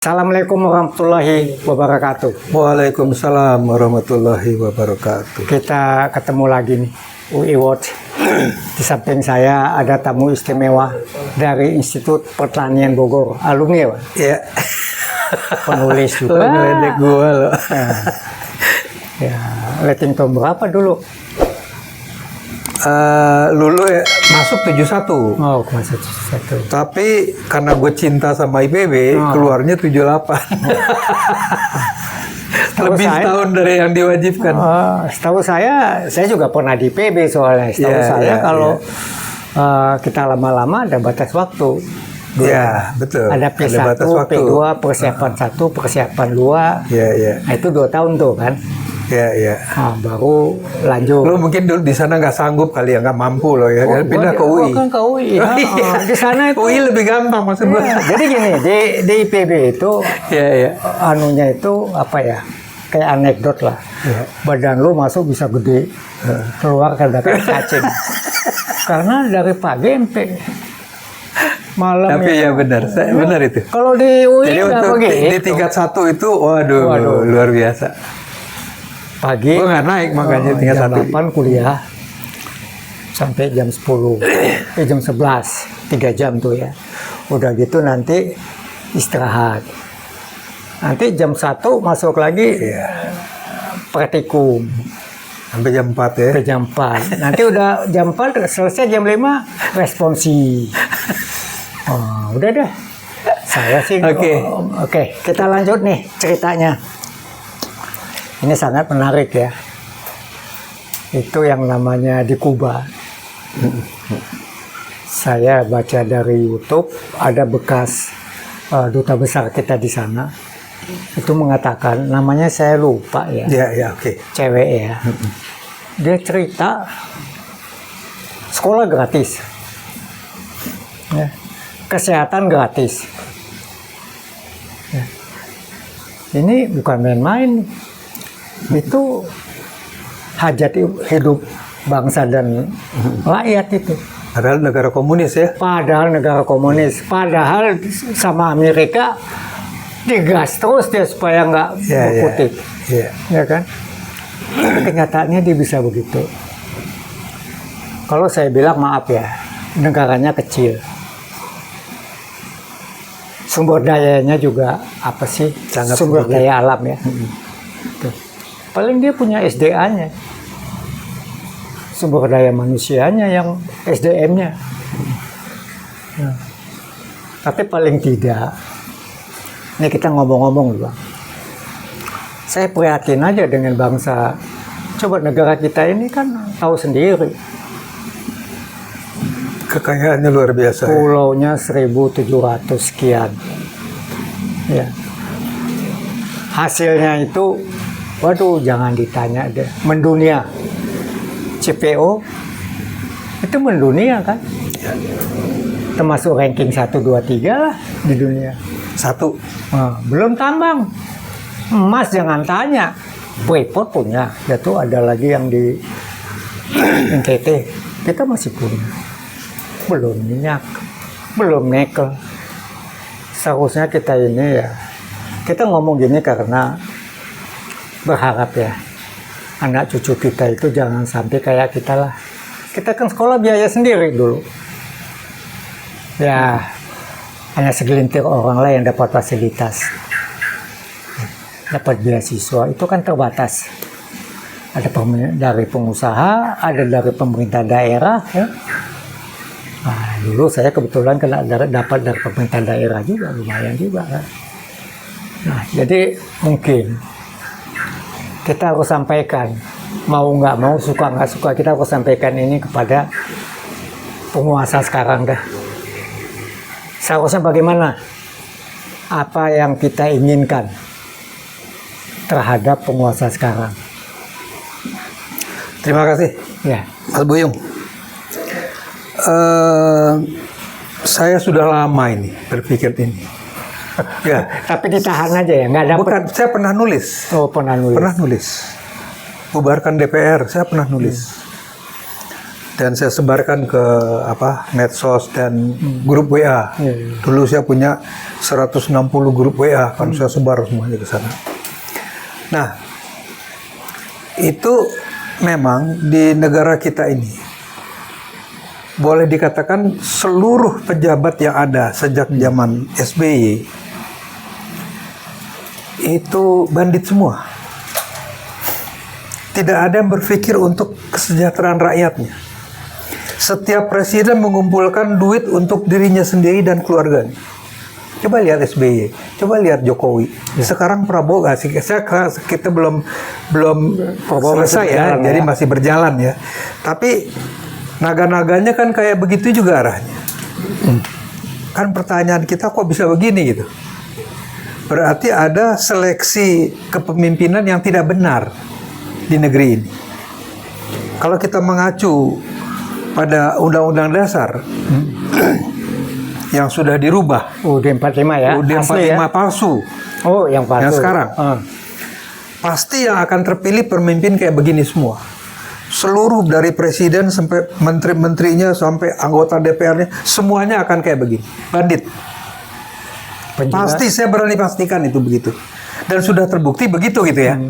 Assalamualaikum warahmatullahi wabarakatuh. Waalaikumsalam warahmatullahi wabarakatuh. Kita ketemu lagi nih, UI Watch. Di samping saya ada tamu istimewa dari Institut Pertanian Bogor, alumni Pak. Ya, Penulis juga. Ledek gua loh. Ya, rating tahun berapa dulu? Lulu ya, masuk 71. Oh, masuk satu. Tapi karena gue cinta sama IPB, keluarnya 78. Lebih setahun dari yang diwajibkan. Setahu saya juga pernah di PB soalnya. Setahu saya kalau kita lama-lama ada batas waktu. Ya, betul. Ada P1, P2, persiapan 1, persiapan 2. Ya. Nah, itu 2 tahun tuh kan. Ya. Nah, baru lanjut. Lo mungkin dulu di sana nggak sanggup kali ya, nggak mampu loh ya. Pindah ke UI. Kan ke UI. Di sana itu. UI lebih gampang maksud gue. Jadi gini, di IPB itu Ya. anunya itu apa ya? Kayak anekdot lah. Badan lu masuk bisa gede. Keluar kan kayak cacing. Karena dari pagi sampai malam. Tapi ya benar, benar itu. Kalau di UI jadi untuk di tingkat 1 itu, waduh, luar biasa. Pagi, gue nggak naik makanya tingkat jam 1. 8 kuliah sampai jam 10, jam 11, 3 jam tuh ya. Udah gitu nanti istirahat. Nanti jam 1 masuk lagi praktikum. Sampai jam 4 ya. Sampai jam 4. Nanti udah jam 4 selesai jam 5 responsi. Oh, udah deh. Saya sih. Oke, kita lanjut nih ceritanya. Ini sangat menarik ya. Itu yang namanya di Kuba. Saya baca dari YouTube, ada bekas duta besar kita di sana. Itu mengatakan, namanya saya lupa ya. Ya, oke. Cewek ya. Dia cerita sekolah gratis. Ya. Kesehatan gratis. Ya. Ini bukan main-main. Itu hajat hidup bangsa dan rakyat itu. Padahal negara komunis ya. Padahal negara komunis. Padahal sama Amerika digas terus dia supaya nggak berkutik. Ya kan? Kenyataannya dia bisa begitu. Kalau saya bilang maaf ya, negaranya kecil. Sumber dayanya juga apa sih? Sangat sumber daya alam ya. Paling dia punya SDA-nya, sumber daya manusianya yang SDM-nya. Nah, tapi paling tidak, ini kita ngomong-ngomong Bang. Saya prihatin aja dengan bangsa. Coba negara kita ini kan tahu sendiri. Kekayaannya luar biasa. Pulaunya 1.700 sekian. Ya. Hasilnya itu, waduh, jangan ditanya deh. Mendunia. CPO itu mendunia kan? Termasuk ranking 1, 2, 3 lah di dunia. 1. Nah, belum tambang. Emas jangan tanya. Freeport punya. Itu ada lagi yang di NTT. Kita masih punya. Belum minyak. Belum nikel. Seharusnya kita ini ya. Kita ngomong gini karena berharap ya anak cucu kita itu jangan sampai kayak kita lah. Kita kan sekolah biaya sendiri dulu ya, hanya segelintir orang lah yang dapat fasilitas, dapat beasiswa. Itu kan terbatas, ada dari pengusaha, ada dari pemerintah daerah ya. Nah, dulu saya kebetulan kena dapat dari pemerintah daerah juga, lumayan juga kan. Nah, jadi mungkin kita harus sampaikan, mau nggak mau, suka nggak suka, kita harus sampaikan ini kepada penguasa sekarang dah. Seharusnya bagaimana? Apa yang kita inginkan terhadap penguasa sekarang? Terima kasih, Ya. Mas Buyung. Saya sudah lama ini berpikir ini. Ya. Tapi ditahan aja ya, nggak dapat. Bukan, saya pernah nulis. Oh, pernah nulis. Pernah nulis. Bubarkan DPR, saya pernah nulis. dan saya sebarkan ke medsos dan grup WA. Dulu saya punya 160 grup WA, kan saya sebar semuanya ke sana. Nah, itu memang di negara kita ini boleh dikatakan seluruh pejabat yang ada sejak zaman SBY itu bandit semua. Tidak ada yang berpikir untuk kesejahteraan rakyatnya. Setiap presiden mengumpulkan duit untuk dirinya sendiri dan keluarganya. Coba lihat SBY, coba lihat Jokowi. Sekarang Prabowo kita belum selesai ya, jadi masih berjalan ya. Tapi naga-naganya kan kayak begitu juga arahnya. Kan pertanyaan kita kok bisa begini gitu. Berarti ada seleksi kepemimpinan yang tidak benar di negeri ini. Kalau kita mengacu pada Undang-Undang Dasar yang sudah dirubah, UUD 45 ya, UUD 45 ya? palsu, Oh yang palsu, yang sekarang, pasti yang akan terpilih pemimpin kayak begini semua. Seluruh dari presiden sampai menteri-menterinya sampai anggota DPR-nya semuanya akan kayak begini, bandit. Pasti, saya berani pastikan itu begitu. Dan sudah terbukti begitu gitu ya.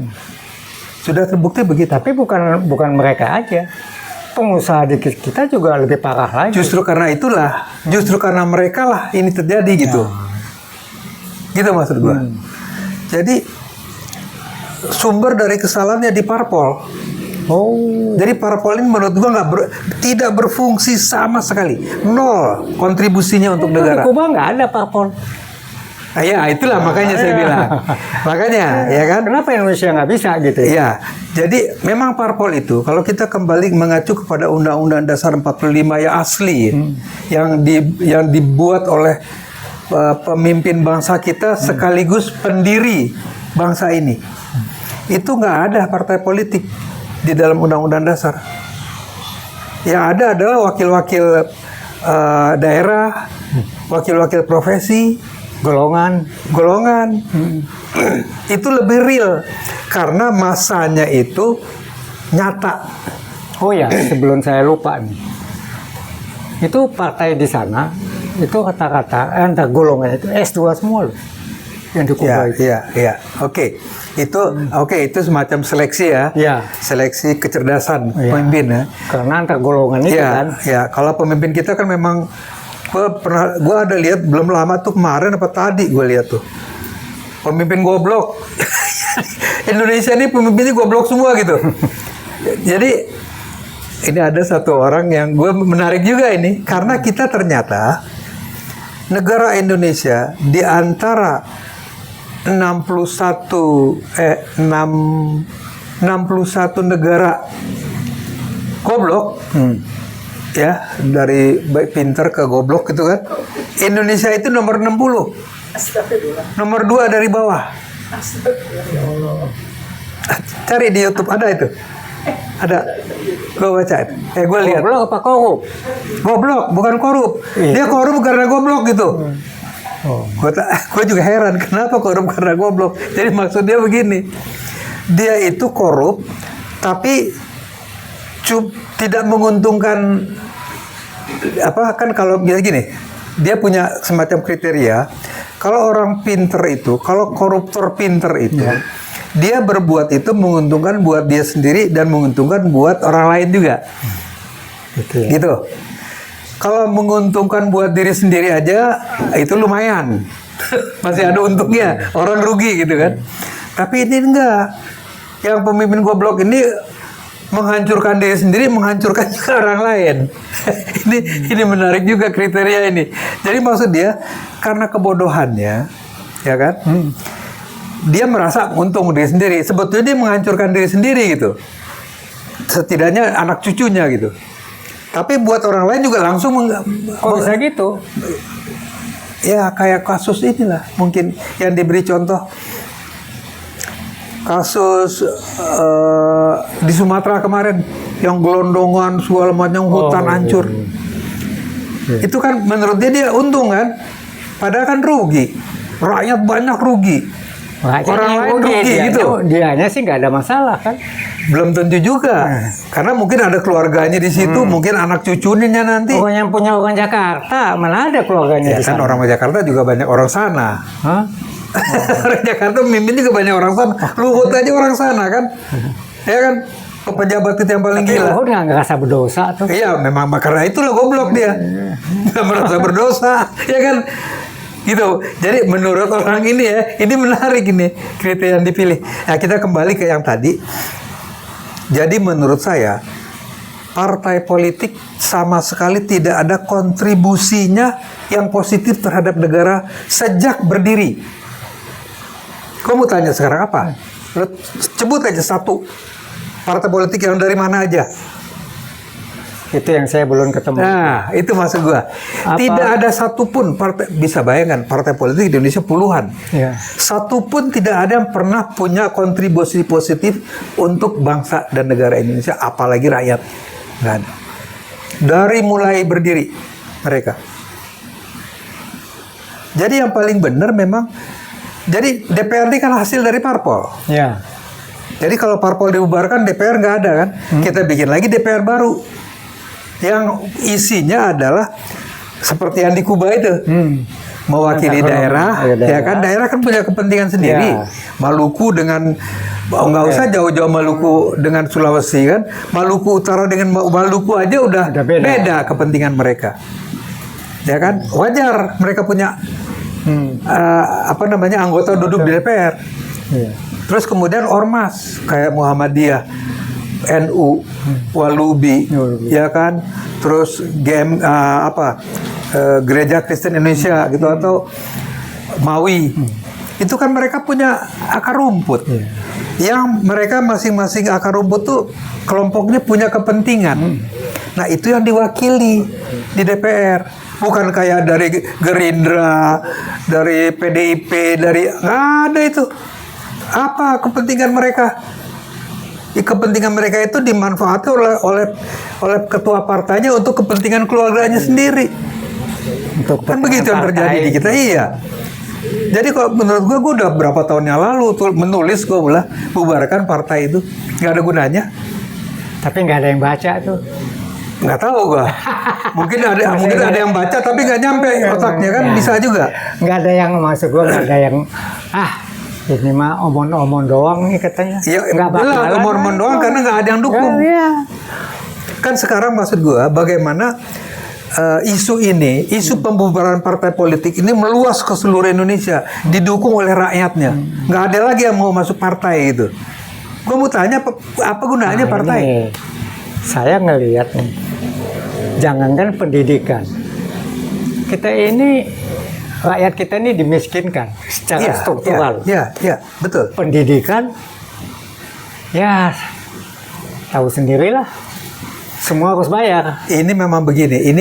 Sudah terbukti begitu. Tapi bukan mereka aja. Pengusaha di kita juga lebih parah lagi. Justru karena itulah, justru karena mereka lah ini terjadi gitu. Gitu maksud gua. Jadi sumber dari kesalahannya di parpol. Oh. Jadi parpol ini menurut gua tidak berfungsi sama sekali. Nol kontribusinya untuk negara. Di Kuba nggak ada parpol. Ya itulah makanya saya bilang. Makanya ya kan. Kenapa Indonesia nggak bisa gitu? Iya. Jadi memang parpol itu kalau kita kembali mengacu kepada Undang-Undang Dasar 45 yang asli, yang dibuat oleh pemimpin bangsa kita sekaligus pendiri bangsa ini, itu nggak ada partai politik di dalam Undang-Undang Dasar. Yang ada adalah wakil-wakil daerah, wakil-wakil profesi, golongan. Itu lebih real karena masanya itu nyata. Oh ya, sebelum saya lupa nih, itu partai di sana itu kata-kata antar golongan itu S2 semua loh yang di Kuba itu. Iya. Itu semacam seleksi ya. Iya. Seleksi kecerdasan pemimpin ya. Karena antar golongan itu kan. Ya, kalau pemimpin kita kan memang gua ada lihat belum lama tuh, kemarin apa tadi gue lihat tuh pemimpin goblok. Indonesia ini pemimpinnya goblok semua gitu. Jadi ini ada satu orang yang gue menarik juga ini karena kita ternyata negara Indonesia di antara 61 negara goblok. Ya, dari baik pinter ke goblok gitu kan. Indonesia itu nomor 60. Nomor 2 dari bawah. Cari di YouTube ada itu. Ada. Gue baca. Gue lihat. Goblok apa korup? Goblok, bukan korup. Dia korup karena goblok gitu. Gue juga heran kenapa korup karena goblok. Jadi maksudnya begini. Dia itu korup tapi tidak menguntungkan kan kalau gini, dia punya semacam kriteria. Kalau orang pinter itu, kalau koruptor pinter itu, dia berbuat itu menguntungkan buat dia sendiri dan menguntungkan buat orang lain juga. Gitu. Kalau menguntungkan buat diri sendiri aja itu lumayan. Masih ada untungnya, orang rugi gitu kan. Tapi ini enggak. Yang pemimpin goblok ini menghancurkan diri sendiri, menghancurkan juga orang lain. ini menarik juga kriteria ini. Jadi maksud dia karena kebodohannya, ya kan? Dia merasa untung diri sendiri. Sebetulnya dia menghancurkan diri sendiri gitu. Setidaknya anak cucunya gitu. Tapi buat orang lain juga langsung kok bisa gitu? Ya kayak kasus inilah mungkin yang diberi contoh. Kasus di Sumatera kemarin yang gelondongan segala macam hutan hancur. Itu kan menurut dia untung kan, padahal kan rugi, rakyat banyak rugi. orang lain rugi gitu. Dianya sih nggak ada masalah kan. Belum tentu juga, karena mungkin ada keluarganya di situ, mungkin anak cucunya nanti. Orang yang punya orang Jakarta, mana ada keluarganya Ya di kan sana. orang Jakarta juga banyak orang sana. Hah? Orang Jakarta mimpin juga banyak orang sana. Luhut aja orang sana kan, ya kan. Pejabat itu yang paling gila. Luhut nggak ngerasa berdosa tuh. Iya, memang karena itulah goblok dia. Nggak merasa berdosa, ya kan? Gitu. Jadi menurut orang ini ya, ini menarik ini kriteria yang dipilih. Nah, kita kembali ke yang tadi. Jadi menurut saya, partai politik sama sekali tidak ada kontribusinya yang positif terhadap negara sejak berdiri. Kamu tanya sekarang apa? Lo sebut aja satu partai politik yang dari mana aja. Itu yang saya belum ketemu. Nah, itu maksud gua. Apa? Tidak ada satupun partai, bisa bayangkan partai politik di Indonesia puluhan. Ya. Satupun tidak ada yang pernah punya kontribusi positif untuk bangsa dan negara Indonesia, apalagi rakyat. Nggak ada. Dari mulai berdiri mereka. Jadi yang paling benar memang, jadi DPRD kan hasil dari parpol. Ya. Jadi kalau parpol dibubarkan, DPR nggak ada kan? Kita bikin lagi DPR baru. Yang isinya adalah seperti yang di Kuba itu. Mewakili daerah, ya kan? Daerah kan punya kepentingan sendiri. Ya. Maluku dengan, nggak usah jauh-jauh Maluku dengan Sulawesi kan? Maluku Utara dengan Maluku aja udah beda kepentingan mereka. Ya kan? Wajar mereka punya apa namanya anggota duduk di DPR. Ya. Terus kemudian ormas kayak Muhammadiyah, NU, Walubi, ya kan, terus Gereja Kristen Indonesia gitu atau Mawi, itu kan mereka punya akar rumput, yang mereka masing-masing akar rumput tuh kelompoknya punya kepentingan. Nah itu yang diwakili di DPR, bukan kayak dari Gerindra, dari PDIP, dari nggak ada itu. Apa kepentingan mereka? Kepentingan mereka itu dimanfaatkan oleh ketua partainya untuk kepentingan keluarganya sendiri. Untuk Kan begitu yang terjadi di kita, iya. Jadi kalau menurut gue udah berapa tahun yang lalu tuh menulis gue bilang bubarkan partai itu nggak ada gunanya. Tapi nggak ada yang baca tuh. Nggak tahu gue. Mungkin ada yang baca tapi nggak nyampe otaknya kan, bisa juga. Nggak ada yang masuk gue, nggak ada yang ini mah omong-omong doang nih katanya. Ya, nggak bakalan. omong-omong doang karena nggak ada yang dukung. Ya. Kan sekarang maksud gue bagaimana isu pembubaran partai politik ini meluas ke seluruh Indonesia, didukung oleh rakyatnya. Nggak ada lagi yang mau masuk partai gitu. Gue mau tanya apa gunanya partai? Ini, saya ngelihat nih, jangankan pendidikan, kita ini rakyat kita ini dimiskinkan secara struktural. Iya, betul. Pendidikan, ya tahu sendirilah, semua harus bayar. Ini memang begini.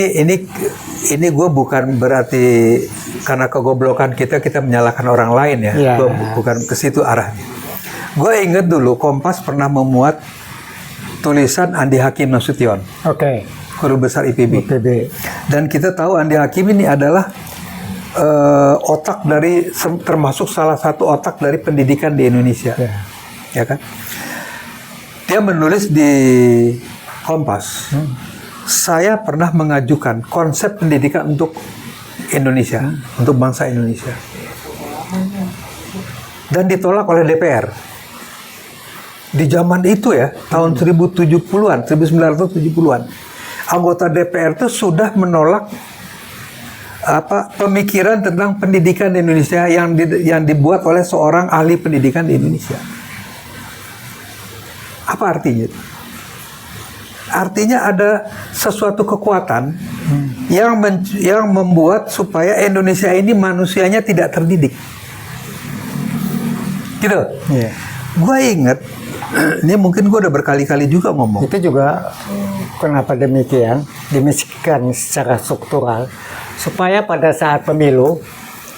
Ini gue bukan berarti karena kegoblokan kita menyalahkan orang lain ya. Ya. Gue bukan ke situ arahnya. Gue inget dulu Kompas pernah memuat tulisan Andi Hakim Nasution, Oke. Guru Besar IPB. Dan kita tahu Andi Hakim ini adalah termasuk salah satu otak dari pendidikan di Indonesia, ya kan? Dia menulis di Kompas, saya pernah mengajukan konsep pendidikan untuk Indonesia, untuk bangsa Indonesia, dan ditolak oleh DPR. Di zaman itu ya, tahun 1970-an, anggota DPR itu sudah menolak pemikiran tentang pendidikan di Indonesia yang dibuat oleh seorang ahli pendidikan di Indonesia. Apa artinya? Artinya ada sesuatu kekuatan yang membuat supaya Indonesia ini manusianya tidak terdidik. Gitu. Yeah. Gue inget, ini mungkin gue udah berkali-kali juga ngomong. Itu juga kenapa demikian, dimiskinkan secara struktural, supaya pada saat pemilu,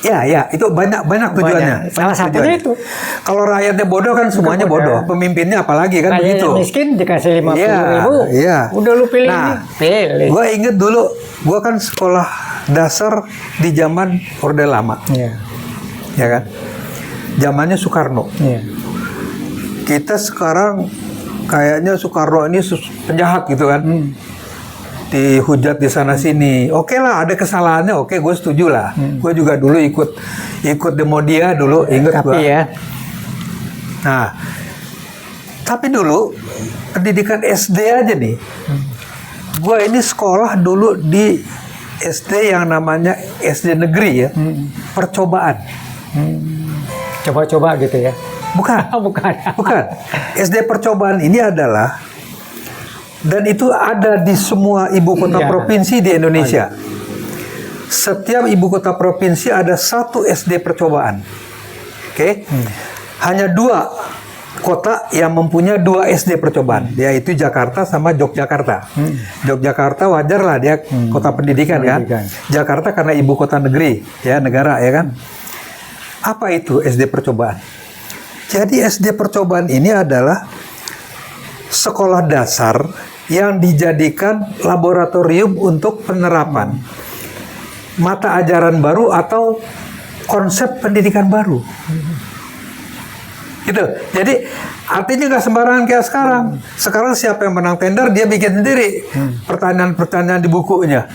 Ya, itu banyak tujuannya. Salah satunya itu. Kalau rakyatnya bodoh kan semuanya bodoh. Pemimpinnya apalagi kan begitu. Rakyat miskin dikasih 50.000, udah lu pilih ini. Pilih. Gue inget dulu, gue kan sekolah dasar di zaman Orde Lama, Ya. ya kan. zamannya Soekarno. Iya. Kita sekarang kayaknya Soekarno ini penjahat gitu kan. Dihujat di sana sini. Oke lah, ada kesalahannya. Oke, gue setuju lah. Gue juga dulu ikut demo dia dulu, inget gue. Tapi ya, Nah, tapi dulu pendidikan SD aja nih. Gue ini sekolah dulu di SD yang namanya SD negeri ya, percobaan. coba-coba gitu ya. Bukan. Bukan. Bukan. SD percobaan ini adalah, dan itu ada di semua ibu kota Iya. provinsi di Indonesia. Setiap ibu kota provinsi ada satu SD percobaan. Oke. Hanya 2 kota yang mempunyai 2 SD percobaan, yaitu Jakarta sama Yogyakarta. Yogyakarta wajar lah dia kota pendidikan kan. Jakarta karena ibu kota negeri, ya negara ya kan. Apa itu SD percobaan? Jadi SD percobaan ini adalah sekolah dasar yang dijadikan laboratorium untuk penerapan mata ajaran baru atau konsep pendidikan baru. Gitu. Jadi artinya nggak sembarangan kayak sekarang. Sekarang siapa yang menang tender dia bikin sendiri pertanyaan-pertanyaan di bukunya.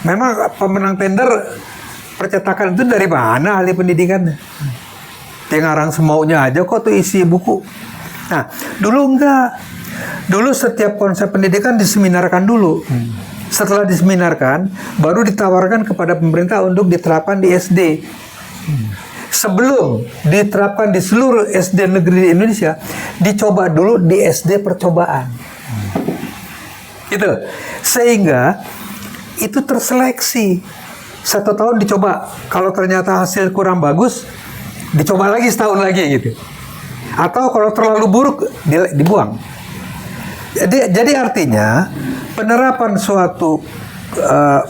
Memang pemenang tender percetakan itu dari mana ahli pendidikannya? Dia ngarang semaunya aja kok tuh isi buku. Nah, dulu enggak. Dulu setiap konsep pendidikan diseminarkan dulu. Setelah diseminarkan, baru ditawarkan kepada pemerintah untuk diterapkan di SD. Sebelum diterapkan di seluruh SD negeri di Indonesia, dicoba dulu di SD percobaan. Gitu. Sehingga itu terseleksi. 1 tahun dicoba. Kalau ternyata hasil kurang bagus, dicoba lagi setahun lagi gitu. Atau kalau terlalu buruk, dibuang. Jadi artinya penerapan suatu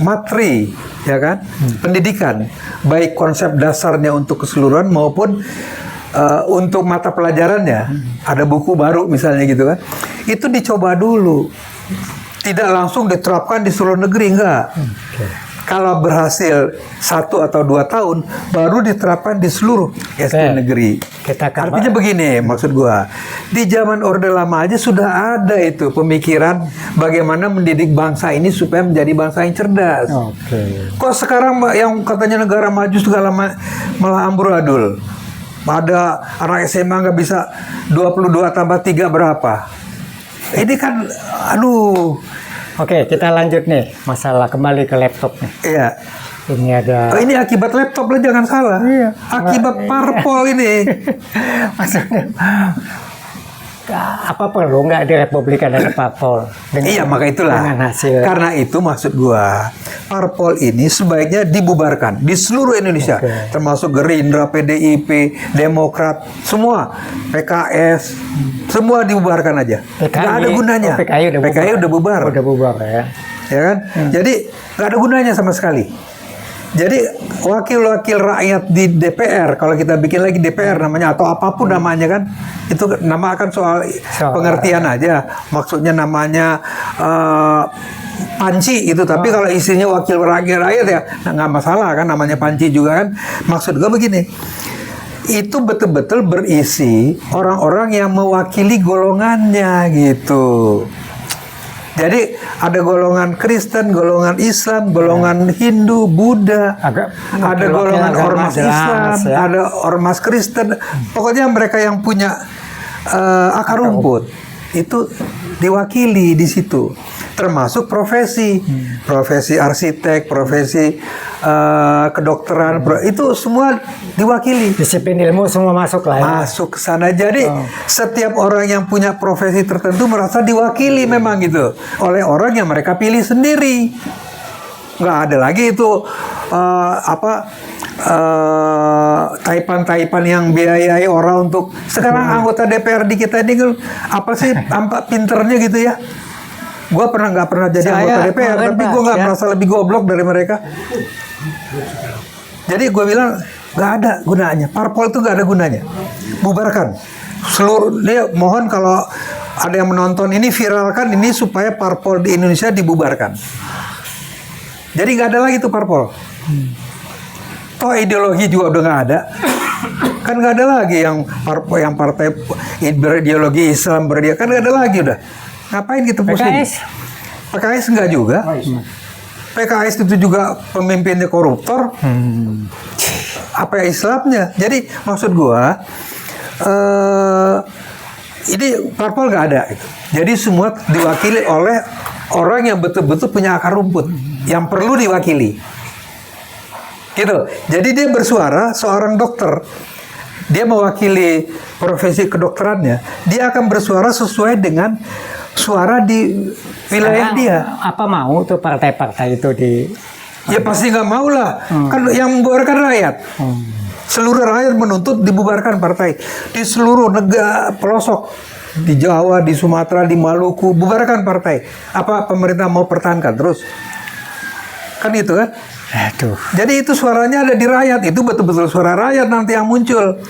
materi, ya kan, pendidikan, baik konsep dasarnya untuk keseluruhan maupun untuk mata pelajarannya, ada buku baru misalnya gitu kan, itu dicoba dulu, tidak langsung diterapkan di seluruh negeri, enggak. Kalau berhasil 1 atau 2 tahun, baru diterapkan di seluruh SD negeri. Artinya begini, maksud gua, di zaman Orde Lama aja sudah ada itu pemikiran bagaimana mendidik bangsa ini supaya menjadi bangsa yang cerdas. Kok sekarang yang katanya negara maju segala malah amburadul? Ada anak SMA nggak bisa 22 tambah 3 berapa? Ini kan, aduh. Oke, kita lanjut nih masalah kembali ke laptop nih. Iya. Ini ada. Ini akibat laptop lah, jangan salah. Iya. Akibat parpol ini. Maksudnya apa perlu nggak di Republikan ada parpol? Iya, maka itulah. Dengan hasil. Karena itu maksud gua, parpol ini sebaiknya dibubarkan di seluruh Indonesia, termasuk Gerindra, PDIP, Demokrat, semua, PKS, semua dibubarkan aja. Nggak ada gunanya. PKI udah bubar. Udah bubar ya. Ya kan? Jadi nggak ada gunanya sama sekali. Jadi wakil-wakil rakyat di DPR, kalau kita bikin lagi DPR namanya atau apapun namanya kan, itu nama akan soal pengertian aja. Maksudnya namanya panci gitu, tapi kalau isinya wakil rakyat ya nggak masalah kan, namanya panci juga kan. Maksud gue begini, itu betul-betul berisi orang-orang yang mewakili golongannya gitu. Jadi ada golongan Kristen, golongan Islam, golongan Hindu, Buddha, ada golongan ormas Islam, ada ormas Kristen. Pokoknya mereka yang punya akar rumput itu diwakili di situ. Termasuk profesi, profesi arsitek, profesi kedokteran, itu semua diwakili. Disiplin ilmu semua masuk lah ya. Masuk ke sana. Jadi setiap orang yang punya profesi tertentu merasa diwakili memang gitu oleh orang yang mereka pilih sendiri. Nggak ada lagi itu taipan-taipan yang biayai orang untuk sekarang anggota DPR di kita ini apa sih tampak pinternya gitu ya. Gue nggak pernah jadi anggota DPR, tapi gue nggak merasa lebih goblok dari mereka. Jadi gue bilang nggak ada gunanya. Parpol itu nggak ada gunanya. Bubarkan. Seluruh dia mohon kalau ada yang menonton ini viralkan ini supaya parpol di Indonesia dibubarkan. Jadi nggak ada lagi tuh parpol. Toh ideologi juga udah nggak ada. Kan nggak ada lagi yang partai berideologi Islam kan nggak ada lagi udah. Ngapain kita pusing? PKS nggak juga. PKS itu juga pemimpinnya koruptor. Apa ya Islamnya? Jadi maksud gua ini parpol nggak ada. Jadi semua diwakili oleh orang yang betul-betul punya akar rumput yang perlu diwakili. Gitu. Jadi dia bersuara seorang dokter. Dia mewakili profesi kedokterannya. Dia akan bersuara sesuai dengan suara di wilayah dia. Apa mau tuh partai-partai itu di? Ya pasti nggak mau lah. Kan yang membubarkan rakyat. Seluruh rakyat menuntut dibubarkan partai. Di seluruh negara pelosok. Di Jawa, di Sumatera, di Maluku. Bubarkan partai. Apa pemerintah mau pertahankan terus? Kan itu kan? Aduh. Jadi itu suaranya ada di rakyat. Itu betul-betul suara rakyat nanti yang muncul.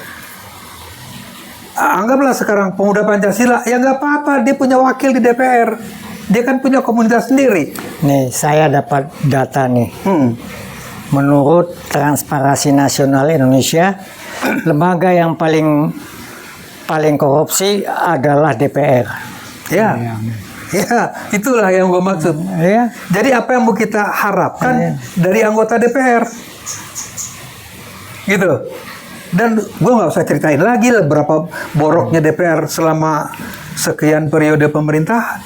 Anggaplah sekarang pemuda Pancasila. Ya nggak apa-apa. Dia punya wakil di DPR. Dia kan punya komunitas sendiri. Nih, saya dapat data nih. Menurut Transparansi Nasional Indonesia, lembaga yang paling korupsi adalah DPR. Ya, ya, itulah yang gue maksud. Ya. Jadi apa yang mau kita harapkan dari anggota DPR, gitu. Dan gue nggak usah ceritain lagi lah berapa boroknya DPR selama sekian periode pemerintahan.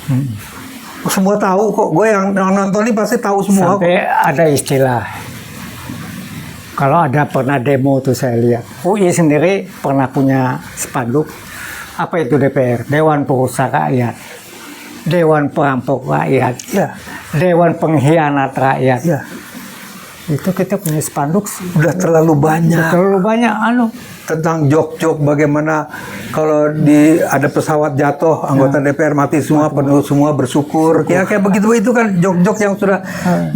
Semua tahu kok. Gue yang nonton ini pasti tahu semua. Sampai ada istilah. Kalau ada pernah demo tuh saya lihat. UI sendiri pernah punya spanduk. Apa itu DPR? Dewan Perusak Rakyat. Dewan Perampok Rakyat. Ya. Dewan Pengkhianat Rakyat. Ya. Itu kita punya spanduk. Udah terlalu banyak. Terlalu banyak Tentang jok-jok bagaimana kalau ada pesawat jatuh anggota DPR mati semua, penuh semua bersyukur. Ya kayak begitu itu kan jok-jok yang sudah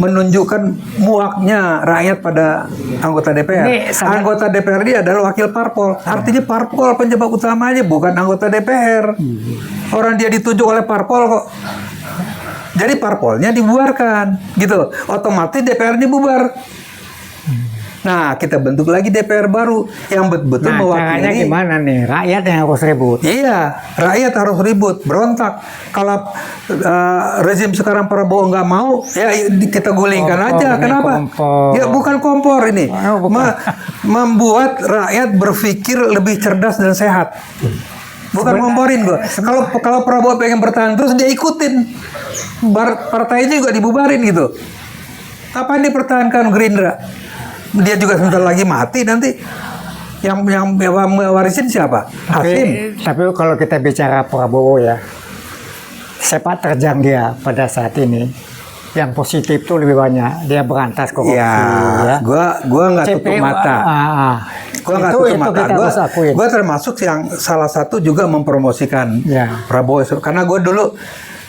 menunjukkan muaknya rakyat pada anggota DPR. Anggota DPR ini adalah wakil parpol. Artinya parpol penyebab utamanya bukan anggota DPR. Orang dia ditunjuk oleh parpol kok. Jadi parpolnya dibubarkan gitu. Otomatis DPR dibubar. Nah, kita bentuk lagi DPR baru yang betul-betul mewakili. Caranya gimana nih? Rakyat yang harus ribut. Iya, rakyat harus ribut, berontak. Kalau rezim sekarang Prabowo nggak mau, ya kita gulingkan aja. Kenapa? Kompor. Ya bukan kompor ini. Membuat rakyat berpikir lebih cerdas dan sehat. Bukan ngomporin gua. Kalau Prabowo pengen bertahan terus dia ikutin. Partainya juga dibubarin gitu. Apa yang dipertahankan Gerindra? Dia juga sebentar lagi mati nanti. Yang warisin siapa? Hasim. Tapi kalau kita bicara Prabowo ya, sepak terjang dia pada saat ini yang positif tuh lebih banyak. Dia berantas korupsi. Ya. Gua nggak tutup mata. Gua nggak tutup mata. Gua termasuk yang salah satu juga mempromosikan Prabowo. Karena gue dulu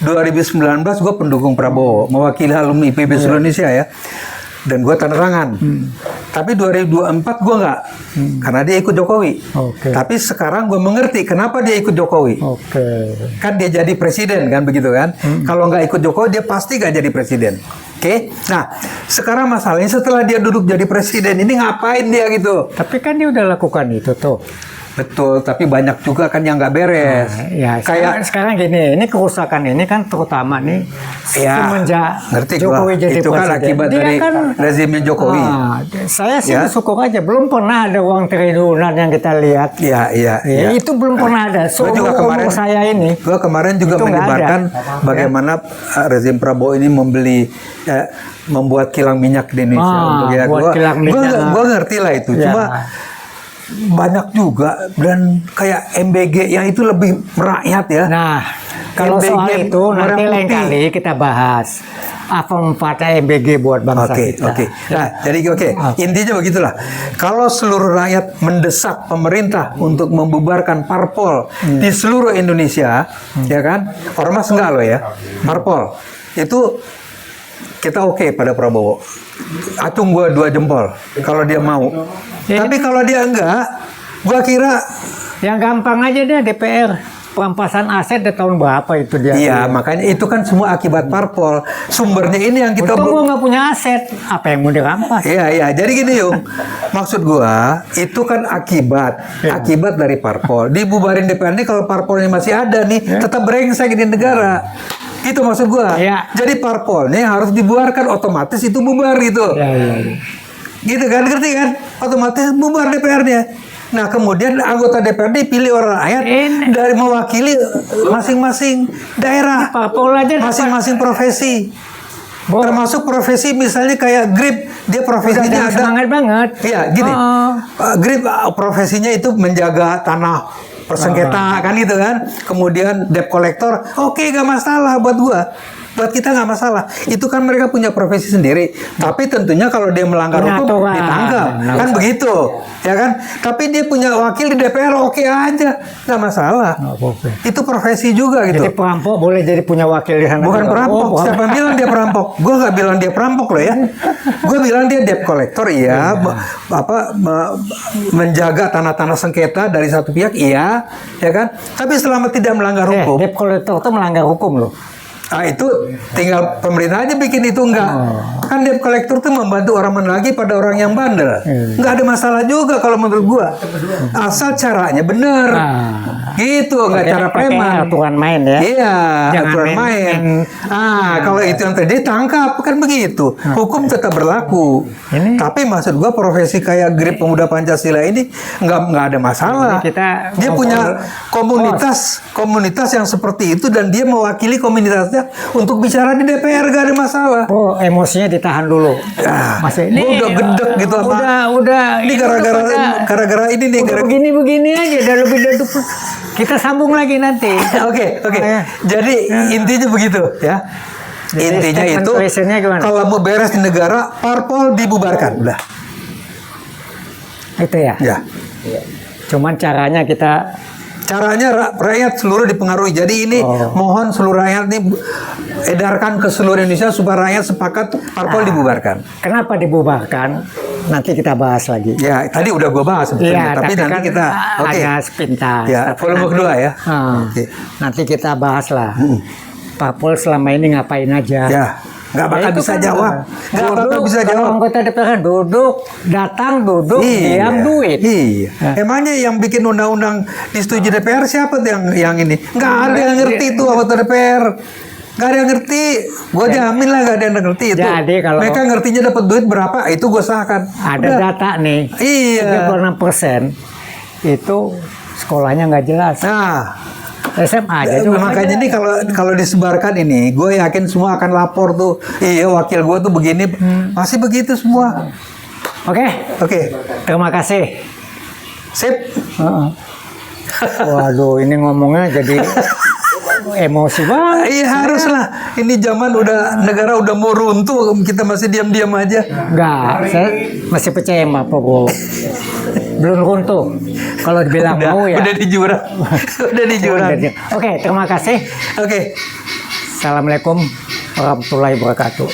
2019 gue pendukung Prabowo, mewakili alumni IPB seluruh Indonesia ya. Dan gue tanda tangan. Tapi 2024 gue nggak, karena dia ikut Jokowi. Tapi sekarang gue mengerti kenapa dia ikut Jokowi. Kan dia jadi presiden kan begitu kan. Kalau nggak ikut Jokowi dia pasti nggak jadi presiden. Nah sekarang masalahnya setelah dia duduk jadi presiden ini ngapain dia gitu. Tapi kan dia udah lakukan itu tuh. Betul, tapi banyak juga kan yang nggak beres. Kayak sekarang gini, ini kerusakan ini kan terutama nih semenjak Jokowi jadi itu presiden. Kan akibat dari rezimnya Jokowi. Saya sih syukur aja, belum pernah ada uang triliunan yang kita lihat. Iya. Itu belum pernah ada. Umur saya ini. Gua kemarin juga menyebarkan bagaimana rezim Prabowo ini membuat kilang minyak di Indonesia. Gua ngerti lah itu. Cuma banyak juga dan kayak MBG yang itu lebih merakyat ya. Nah, kalau MBG soal itu nanti lain kali kita bahas apa manfaatnya MBG buat bangsa kita. Nah, jadi intinya begitulah. Kalau seluruh rakyat mendesak pemerintah untuk membubarkan parpol di seluruh Indonesia, ya kan? Ormas enggak loh ya. Parpol itu kita pada Prabowo. Acung gua 2 jempol kalau dia mau. Tapi kalau dia enggak, gua kira yang gampang aja deh DPR. perampasan aset di tahun berapa itu dia? Iya, makanya itu kan semua akibat parpol. Sumbernya ini yang kita Untung gua nggak punya aset, apa yang mau dirampas? Iya, iya. Jadi gini, Yung. Maksud gua, itu kan akibat dari parpol. Dibubarin DPRD kalau parpolnya masih ada nih, tetap brengsek di negara. Itu maksud gua. Iya. Jadi parpolnya harus dibubarkan, otomatis itu bubar gitu. Iya, iya. Gitu kan, ngerti kan? Otomatis bubar DPR-nya. Nah, kemudian anggota DPRD pilih orang rakyat dari mewakili masing-masing daerah, Parpol aja masing-masing profesi. Termasuk profesi misalnya kayak Grip, dia profesinya udah ada. semangat banget. Iya, gini. Grip profesinya itu menjaga tanah persengketa kan gitu kan. Kemudian debt collector, oke, gak masalah buat gua. Buat kita nggak masalah. Itu kan mereka punya profesi sendiri. Tapi tentunya kalau dia melanggar hukum ditangkap. Kan begitu, ya kan? Tapi dia punya wakil di DPR, oke aja, nggak masalah. Itu profesi juga gitu. Jadi perampok boleh jadi punya wakil di sana. Bukan perampok. Siapa yang bilang dia perampok? Gue nggak bilang dia perampok loh ya. Gue bilang dia debt collector, iya. Menjaga tanah-tanah sengketa dari satu pihak, iya, ya kan? Tapi selama tidak melanggar hukum. Debt collector itu melanggar hukum loh. Nah, itu tinggal pemerintah aja bikin itu enggak. Kan debt collector tuh membantu orang menagih pada orang yang bandel. Enggak ada masalah juga kalau menurut gua. Asal caranya benar. Gitu, enggak cara preman. Aturan main ya. Iya, Jangan aturan main. Kalau itu yang terjadi tangkap kan begitu. Hukum tetap berlaku. Tapi maksud gua profesi kayak Grip Pemuda Pancasila ini enggak ada masalah. Dia punya komunitas yang seperti itu dan dia mewakili komunitasnya untuk bicara di DPR, gak ada masalah. Oh, emosinya ditahan dulu. Masih ini udah gedek gitu apa? Udah. Ini gara-gara ini nih. Begini aja, udah lebih dari kita sambung lagi nanti. Oke. Jadi intinya begitu ya. Intinya itu kalau mau beres di negara, parpol dibubarkan. Udah. Itu ya. Ya. Cuman caranya rakyat seluruh dipengaruhi. Jadi ini mohon seluruh rakyat ini edarkan ke seluruh Indonesia supaya rakyat sepakat parpol dibubarkan. Kenapa dibubarkan? Nanti kita bahas lagi. Ya, tadi udah gua bahas sebetulnya. Tapi nanti kan kita ada sepintas. Ya, volume kedua ya. Nanti kita bahas lah. Parpol selama ini ngapain aja? Ya. Nggak bakal bisa jawab. Nggak bakal bisa jawab. Anggota DPR duduk, datang, diam, duit. Iya. Emangnya yang bikin undang-undang disetujui DPR siapa tuh yang ini? Nggak ada yang ngerti tuh anggota DPR. Nggak ada yang ngerti. Gue jamin lah nggak ada yang ngerti itu. Jadi kalau mereka ngertinya dapat duit berapa, itu gue sahkan. Ada data nih. Iya. 36% itu sekolahnya nggak jelas. Nah. SMA aja tuh. Makanya ini kalau disebarkan ini, gue yakin semua akan lapor tuh. Iya, wakil gue tuh begini, masih begitu semua. Oke. Terima kasih. Sip. Waduh, ini ngomongnya jadi emosi banget. Iya haruslah. Ini zaman negara udah mau runtuh, kita masih diam-diam aja. Enggak, saya masih percaya sama Pak Prabowo. Belum runtuh. Kalau dibilang mau ya. Udah di jurang. Oke, terima kasih. Oke. Assalamualaikum warahmatullahi wabarakatuh.